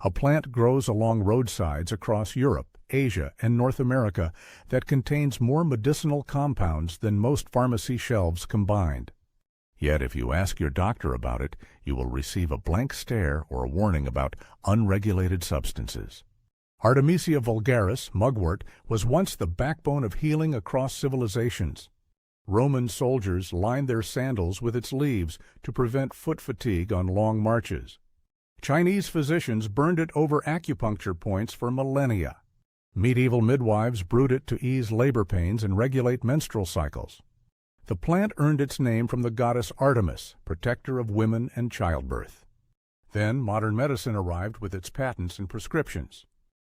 A plant grows along roadsides across Europe, Asia, and North America that contains more medicinal compounds than most pharmacy shelves combined. Yet if you ask your doctor about it, you will receive a blank stare or a warning about unregulated substances. Artemisia vulgaris, mugwort, was once the backbone of healing across civilizations. Roman soldiers lined their sandals with its leaves to prevent foot fatigue on long marches. Chinese physicians burned it over acupuncture points for millennia. Medieval midwives brewed it to ease labor pains and regulate menstrual cycles. The plant earned its name from the goddess Artemis, protector of women and childbirth. Then modern medicine arrived with its patents and prescriptions.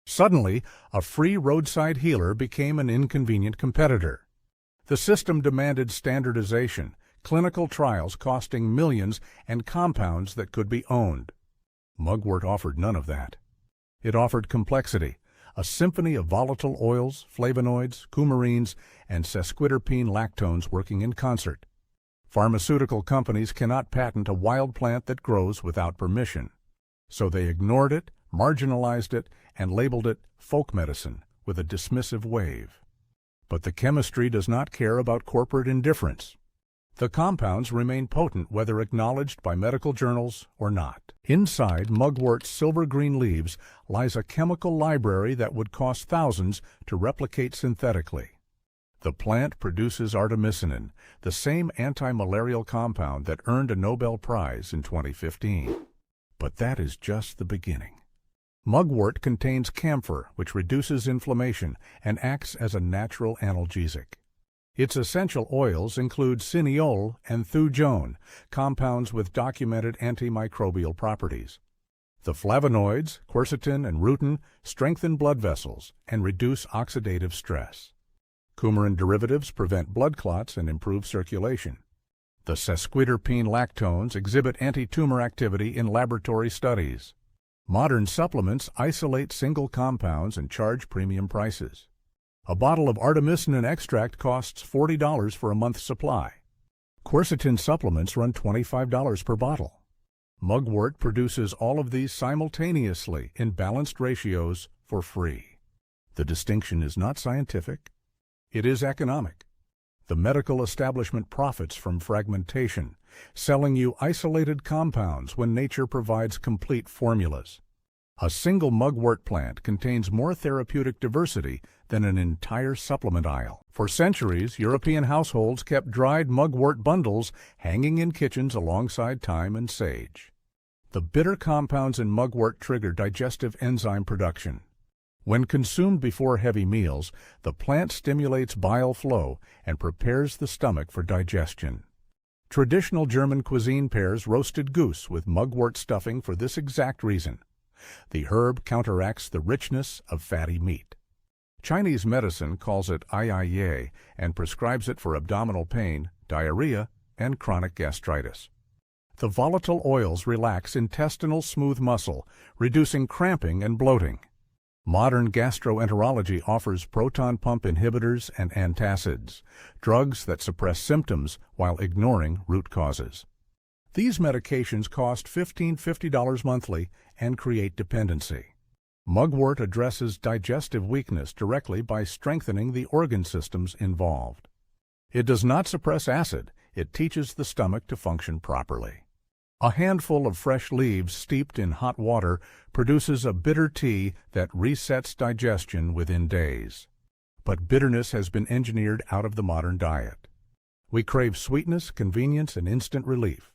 Suddenly, a free roadside healer became an inconvenient competitor. The system demanded standardization, clinical trials costing millions, and compounds that could be owned. Mugwort offered none of that. It offered complexity, a symphony of volatile oils, flavonoids, coumarines, and sesquiterpene lactones working in concert. Pharmaceutical companies cannot patent a wild plant that grows without permission. So they ignored it, marginalized it, and labeled it folk medicine with a dismissive wave. But the chemistry does not care about corporate indifference. The compounds remain potent whether acknowledged by medical journals or not. Inside mugwort's silver-green leaves lies a chemical library that would cost thousands to replicate synthetically. The plant produces artemisinin, the same antimalarial compound that earned a Nobel Prize in 2015. But that is just the beginning. Mugwort contains camphor, which reduces inflammation and acts as a natural analgesic. Its essential oils include cineole and thujone, compounds with documented antimicrobial properties. The flavonoids, quercetin and rutin, strengthen blood vessels and reduce oxidative stress. Coumarin derivatives prevent blood clots and improve circulation. The sesquiterpene lactones exhibit anti-tumor activity in laboratory studies. Modern supplements isolate single compounds and charge premium prices. A bottle of artemisinin extract costs $40 for a month's supply. Quercetin supplements run $25 per bottle. Mugwort produces all of these simultaneously in balanced ratios for free. The distinction is not scientific. It is economic. The medical establishment profits from fragmentation, selling you isolated compounds when nature provides complete formulas. A single mugwort plant contains more therapeutic diversity than an entire supplement aisle. For centuries, European households kept dried mugwort bundles hanging in kitchens alongside thyme and sage. The bitter compounds in mugwort trigger digestive enzyme production. When consumed before heavy meals, the plant stimulates bile flow and prepares the stomach for digestion. Traditional German cuisine pairs roasted goose with mugwort stuffing for this exact reason. The herb counteracts the richness of fatty meat. Chinese medicine calls it aiye and prescribes it for abdominal pain, diarrhea, and chronic gastritis. The volatile oils relax intestinal smooth muscle, reducing cramping and bloating. Modern gastroenterology offers proton pump inhibitors and antacids, drugs that suppress symptoms while ignoring root causes. These medications cost $50 monthly and create dependency. Mugwort addresses digestive weakness directly by strengthening the organ systems involved. It does not suppress acid, it teaches the stomach to function properly. A handful of fresh leaves steeped in hot water produces a bitter tea that resets digestion within days. But bitterness has been engineered out of the modern diet. We crave sweetness, convenience, and instant relief.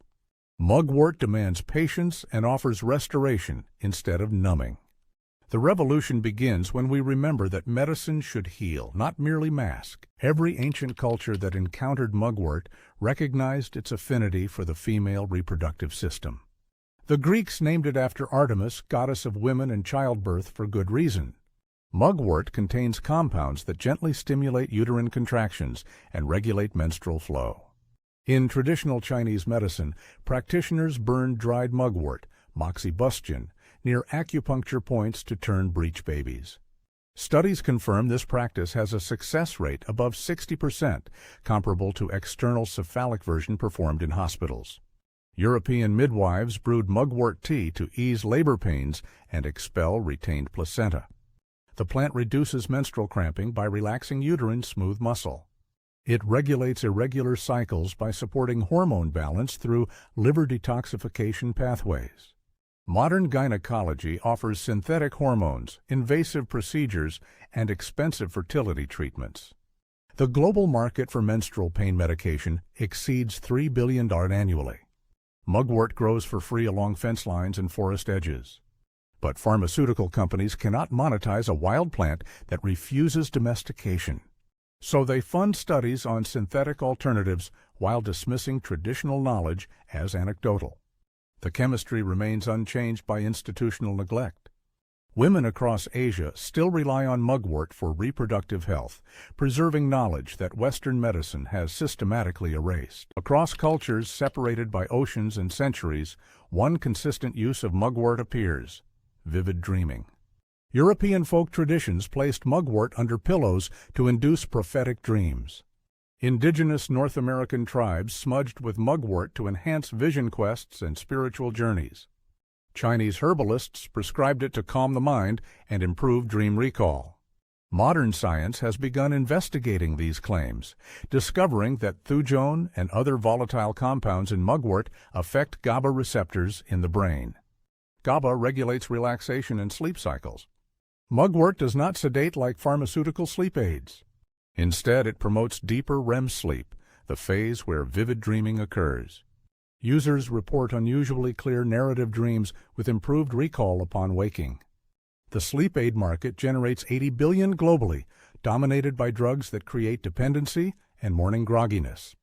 Mugwort demands patience and offers restoration instead of numbing. The revolution begins when we remember that medicine should heal, not merely mask. Every ancient culture that encountered mugwort recognized its affinity for the female reproductive system. The Greeks named it after Artemis, goddess of women and childbirth, for good reason. Mugwort contains compounds that gently stimulate uterine contractions and regulate menstrual flow. In traditional Chinese medicine, practitioners burn dried mugwort, moxibustion, near acupuncture points to turn breech babies. Studies confirm this practice has a success rate above 60%, comparable to external cephalic version performed in hospitals. European midwives brewed mugwort tea to ease labor pains and expel retained placenta. The plant reduces menstrual cramping by relaxing uterine smooth muscle. It regulates irregular cycles by supporting hormone balance through liver detoxification pathways. Modern gynecology offers synthetic hormones, invasive procedures, and expensive fertility treatments. The global market for menstrual pain medication exceeds $3 billion annually. Mugwort grows for free along fence lines and forest edges. But pharmaceutical companies cannot monetize a wild plant that refuses domestication. So they fund studies on synthetic alternatives while dismissing traditional knowledge as anecdotal. The chemistry remains unchanged by institutional neglect. Women across Asia still rely on mugwort for reproductive health, preserving knowledge that Western medicine has systematically erased. Across cultures separated by oceans and centuries, one consistent use of mugwort appears: vivid dreaming. European folk traditions placed mugwort under pillows to induce prophetic dreams. Indigenous North American tribes smudged with mugwort to enhance vision quests and spiritual journeys. Chinese herbalists prescribed it to calm the mind and improve dream recall. Modern science has begun investigating these claims, discovering that thujone and other volatile compounds in mugwort affect GABA receptors in the brain. GABA regulates relaxation and sleep cycles. Mugwort does not sedate like pharmaceutical sleep aids. Instead, it promotes deeper REM sleep, the phase where vivid dreaming occurs. Users report unusually clear narrative dreams with improved recall upon waking. The sleep aid market generates $80 billion globally, dominated by drugs that create dependency and morning grogginess.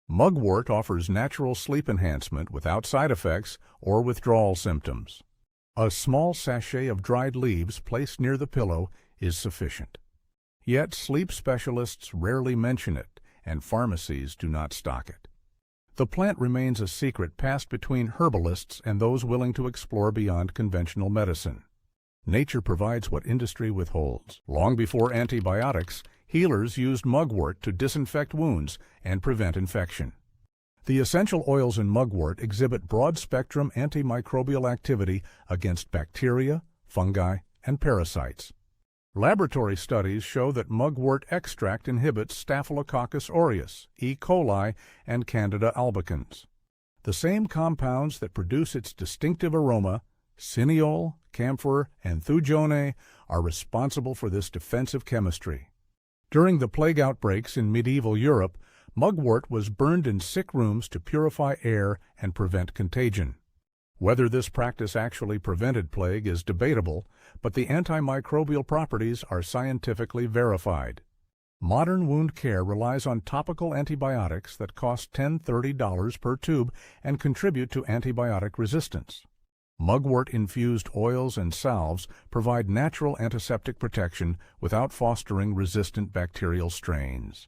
Mugwort offers natural sleep enhancement without side effects or withdrawal symptoms. A small sachet of dried leaves placed near the pillow is sufficient. Yet sleep specialists rarely mention it, and pharmacies do not stock it. The plant remains a secret passed between herbalists and those willing to explore beyond conventional medicine. Nature provides what industry withholds. Long before antibiotics, healers used mugwort to disinfect wounds and prevent infection. The essential oils in mugwort exhibit broad-spectrum antimicrobial activity against bacteria, fungi, and parasites. Laboratory studies show that mugwort extract inhibits Staphylococcus aureus, E. coli, and Candida albicans. The same compounds that produce its distinctive aroma, cineole, camphor, and thujone, are responsible for this defensive chemistry. During the plague outbreaks in medieval Europe, mugwort was burned in sick rooms to purify air and prevent contagion. Whether this practice actually prevented plague is debatable, but the antimicrobial properties are scientifically verified. Modern wound care relies on topical antibiotics that cost $10–30 per tube and contribute to antibiotic resistance. Mugwort-infused oils and salves provide natural antiseptic protection without fostering resistant bacterial strains.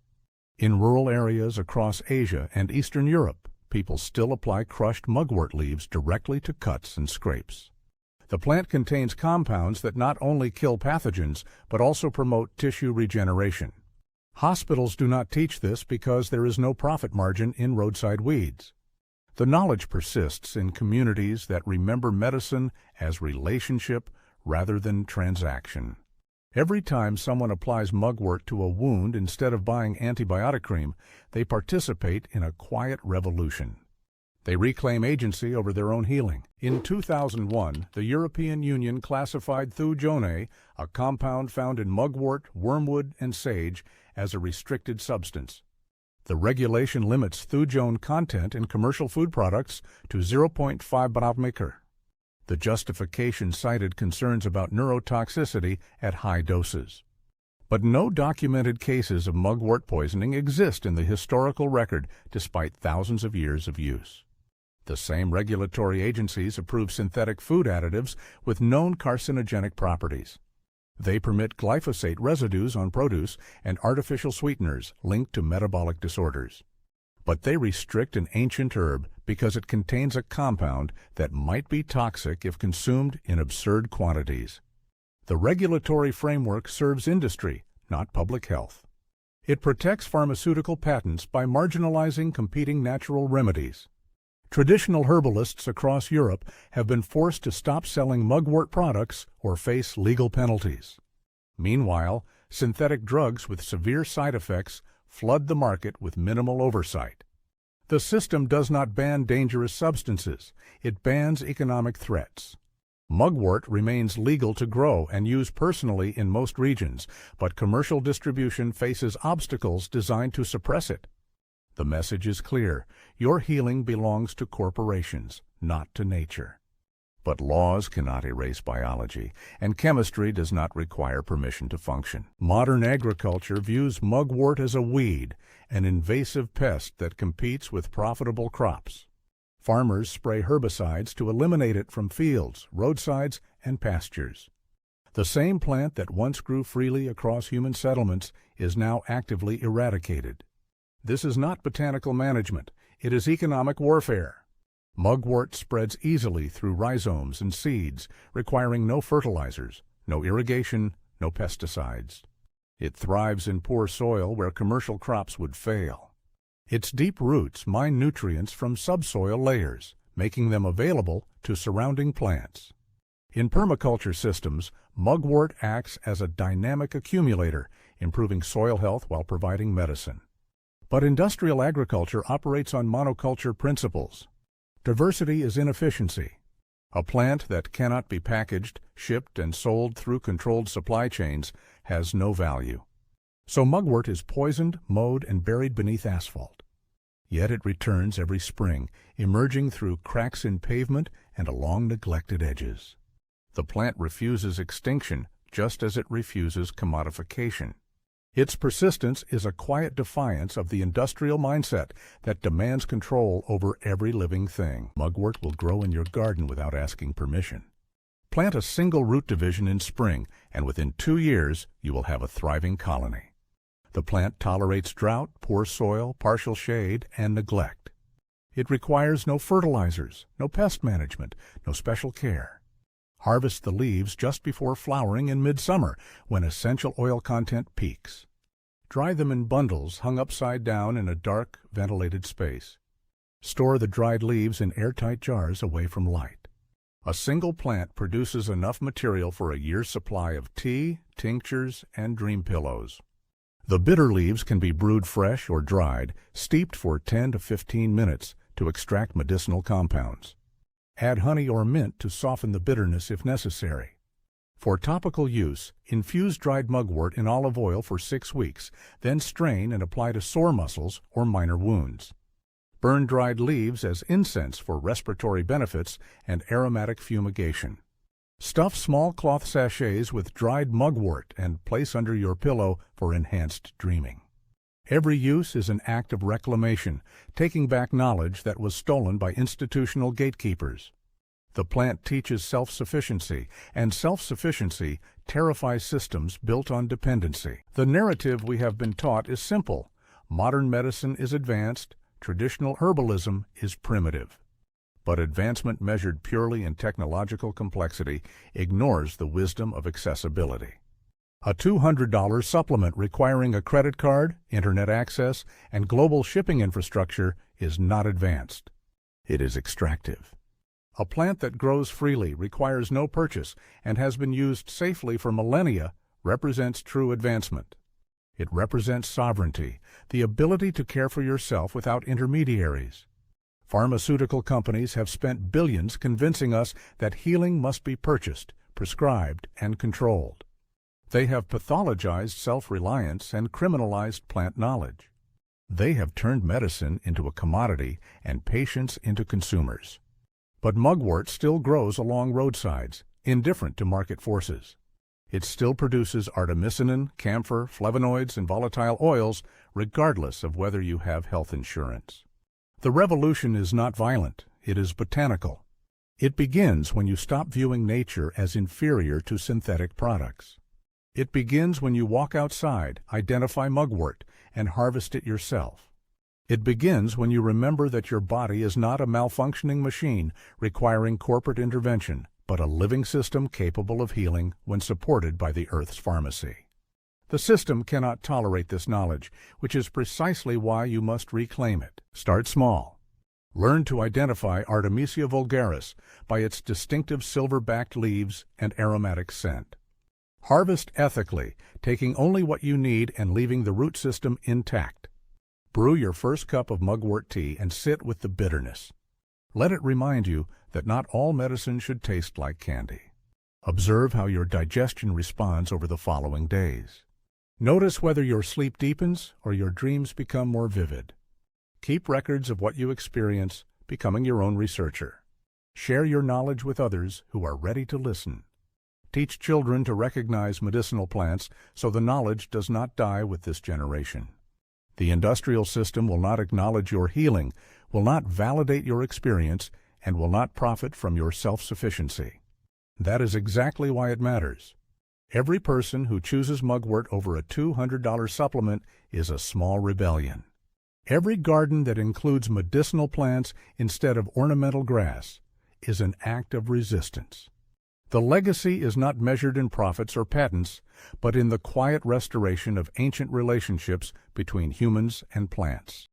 In rural areas across Asia and Eastern Europe, people still apply crushed mugwort leaves directly to cuts and scrapes. The plant contains compounds that not only kill pathogens, but also promote tissue regeneration. Hospitals do not teach this because there is no profit margin in roadside weeds. The knowledge persists in communities that remember medicine as relationship rather than transaction. Every time someone applies mugwort to a wound instead of buying antibiotic cream, they participate in a quiet revolution. They reclaim agency over their own healing. In 2001, the European Union classified thujone, a compound found in mugwort, wormwood, and sage, as a restricted substance. The regulation limits thujone content in commercial food products to 0.5 g/l. The justification cited concerns about neurotoxicity at high doses. But no documented cases of mugwort poisoning exist in the historical record despite thousands of years of use. The same regulatory agencies approve synthetic food additives with known carcinogenic properties. They permit glyphosate residues on produce and artificial sweeteners linked to metabolic disorders. But they restrict an ancient herb because it contains a compound that might be toxic if consumed in absurd quantities. The regulatory framework serves industry, not public health. It protects pharmaceutical patents by marginalizing competing natural remedies. Traditional herbalists across Europe have been forced to stop selling mugwort products or face legal penalties. Meanwhile, synthetic drugs with severe side effects flood the market with minimal oversight. The system does not ban dangerous substances, it bans economic threats. Mugwort remains legal to grow and use personally in most regions, but commercial distribution faces obstacles designed to suppress it. The message is clear: your healing belongs to corporations, not to nature. But laws cannot erase biology, and chemistry does not require permission to function. Modern agriculture views mugwort as a weed, an invasive pest that competes with profitable crops. Farmers spray herbicides to eliminate it from fields, roadsides, and pastures. The same plant that once grew freely across human settlements is now actively eradicated. This is not botanical management, it is economic warfare. Mugwort spreads easily through rhizomes and seeds, requiring no fertilizers, no irrigation, no pesticides. It thrives in poor soil where commercial crops would fail. Its deep roots mine nutrients from subsoil layers, making them available to surrounding plants. In permaculture systems, mugwort acts as a dynamic accumulator, improving soil health while providing medicine. But industrial agriculture operates on monoculture principles. Diversity is inefficiency. A plant that cannot be packaged, shipped, and sold through controlled supply chains has no value. So mugwort is poisoned, mowed, and buried beneath asphalt. Yet it returns every spring, emerging through cracks in pavement and along neglected edges. The plant refuses extinction just as it refuses commodification. Its persistence is a quiet defiance of the industrial mindset that demands control over every living thing. Mugwort will grow in your garden without asking permission. Plant a single root division in spring, and within 2 years you will have a thriving colony. The plant tolerates drought, poor soil, partial shade, and neglect. It requires no fertilizers, no pest management, no special care. Harvest the leaves just before flowering in midsummer, when essential oil content peaks. Dry them in bundles hung upside down in a dark, ventilated space. Store the dried leaves in airtight jars away from light. A single plant produces enough material for a year's supply of tea, tinctures, and dream pillows. The bitter leaves can be brewed fresh or dried, steeped for 10 to 15 minutes to extract medicinal compounds. Add honey or mint to soften the bitterness if necessary. For topical use, infuse dried mugwort in olive oil for 6 weeks, then strain and apply to sore muscles or minor wounds. Burn dried leaves as incense for respiratory benefits and aromatic fumigation. Stuff small cloth sachets with dried mugwort and place under your pillow for enhanced dreaming. Every use is an act of reclamation, taking back knowledge that was stolen by institutional gatekeepers. The plant teaches self-sufficiency, and self-sufficiency terrifies systems built on dependency. The narrative we have been taught is simple. Modern medicine is advanced, traditional herbalism is primitive. But advancement measured purely in technological complexity ignores the wisdom of accessibility. A $200 supplement requiring a credit card, internet access, and global shipping infrastructure is not advanced. It is extractive. A plant that grows freely, requires no purchase, and has been used safely for millennia represents true advancement. It represents sovereignty, the ability to care for yourself without intermediaries. Pharmaceutical companies have spent billions convincing us that healing must be purchased, prescribed, and controlled. They have pathologized self-reliance and criminalized plant knowledge. They have turned medicine into a commodity and patients into consumers. But mugwort still grows along roadsides, indifferent to market forces. It still produces artemisinin, camphor, flavonoids, and volatile oils, regardless of whether you have health insurance. The revolution is not violent, it is botanical. It begins when you stop viewing nature as inferior to synthetic products. It begins when you walk outside, identify mugwort, and harvest it yourself. It begins when you remember that your body is not a malfunctioning machine requiring corporate intervention, but a living system capable of healing when supported by the Earth's pharmacy. The system cannot tolerate this knowledge, which is precisely why you must reclaim it. Start small. Learn to identify Artemisia vulgaris by its distinctive silver-backed leaves and aromatic scent. Harvest ethically, taking only what you need and leaving the root system intact. Brew your first cup of mugwort tea and sit with the bitterness. Let it remind you that not all medicine should taste like candy. Observe how your digestion responds over the following days. Notice whether your sleep deepens or your dreams become more vivid. Keep records of what you experience, becoming your own researcher. Share your knowledge with others who are ready to listen. Teach children to recognize medicinal plants so the knowledge does not die with this generation. The industrial system will not acknowledge your healing, will not validate your experience, and will not profit from your self-sufficiency. That is exactly why it matters. Every person who chooses mugwort over a $200 supplement is a small rebellion. Every garden that includes medicinal plants instead of ornamental grass is an act of resistance. The legacy is not measured in profits or patents, but in the quiet restoration of ancient relationships between humans and plants.